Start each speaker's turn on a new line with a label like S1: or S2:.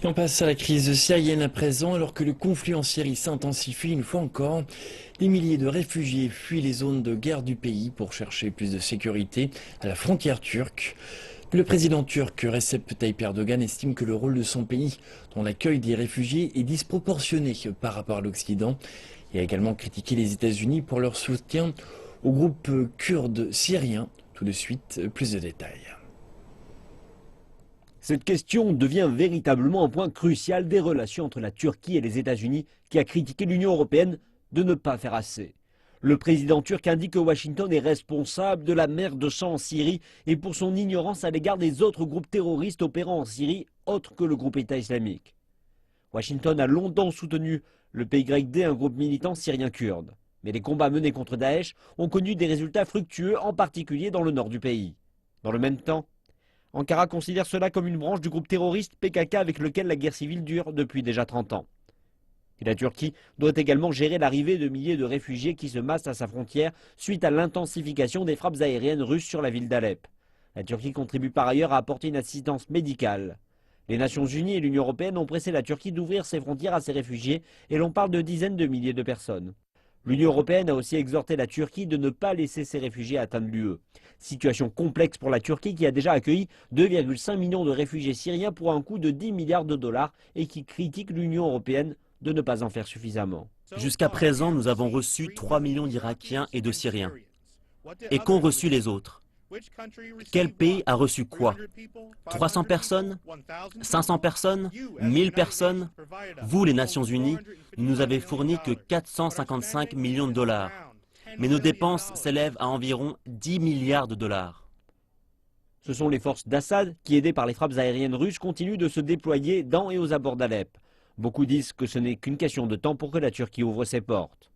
S1: Et on passe à la crise syrienne à présent, alors que le conflit en Syrie s'intensifie une fois encore. Des milliers de réfugiés fuient les zones de guerre du pays pour chercher plus de sécurité à la frontière turque. Le président turc Recep Tayyip Erdogan estime que le rôle de son pays dans l'accueil des réfugiés est disproportionné par rapport à l'Occident. Il a également critiqué les États-Unis pour leur soutien au groupe kurde syrien. Tout de suite, plus de détails.
S2: Cette question devient véritablement un point crucial des relations entre la Turquie et les États-Unis, qui a critiqué l'Union européenne de ne pas faire assez. Le président turc indique que Washington est responsable de la mer de sang en Syrie et pour son ignorance à l'égard des autres groupes terroristes opérant en Syrie, autres que le groupe État islamique. Washington a longtemps soutenu le PYD, un groupe militant syrien kurde. Mais les combats menés contre Daesh ont connu des résultats fructueux, en particulier dans le nord du pays. Dans le même temps, Ankara considère cela comme une branche du groupe terroriste PKK avec lequel la guerre civile dure depuis déjà 30 ans. Et la Turquie doit également gérer l'arrivée de milliers de réfugiés qui se massent à sa frontière suite à l'intensification des frappes aériennes russes sur la ville d'Alep. La Turquie contribue par ailleurs à apporter une assistance médicale. Les Nations Unies et l'Union européenne ont pressé la Turquie d'ouvrir ses frontières à ces réfugiés et l'on parle de dizaines de milliers de personnes. L'Union européenne a aussi exhorté la Turquie de ne pas laisser ces réfugiés atteindre l'UE. Situation complexe pour la Turquie qui a déjà accueilli 2,5 millions de réfugiés syriens pour un coût de 10 milliards de dollars et qui critique l'Union européenne de ne pas en faire suffisamment.
S3: Jusqu'à présent, nous avons reçu 3 millions d'Irakiens et de Syriens. Et qu'ont reçu les autres? Quel pays a reçu quoi? 300 personnes? 500 personnes? 1000 personnes? Vous, les Nations Unies, ne nous avez fourni que 455 millions de dollars. Mais nos dépenses s'élèvent à environ 10 milliards de dollars.
S2: Ce sont les forces d'Assad qui, aidées par les frappes aériennes russes, continuent de se déployer dans et aux abords d'Alep. Beaucoup disent que ce n'est qu'une question de temps pour que la Turquie ouvre ses portes.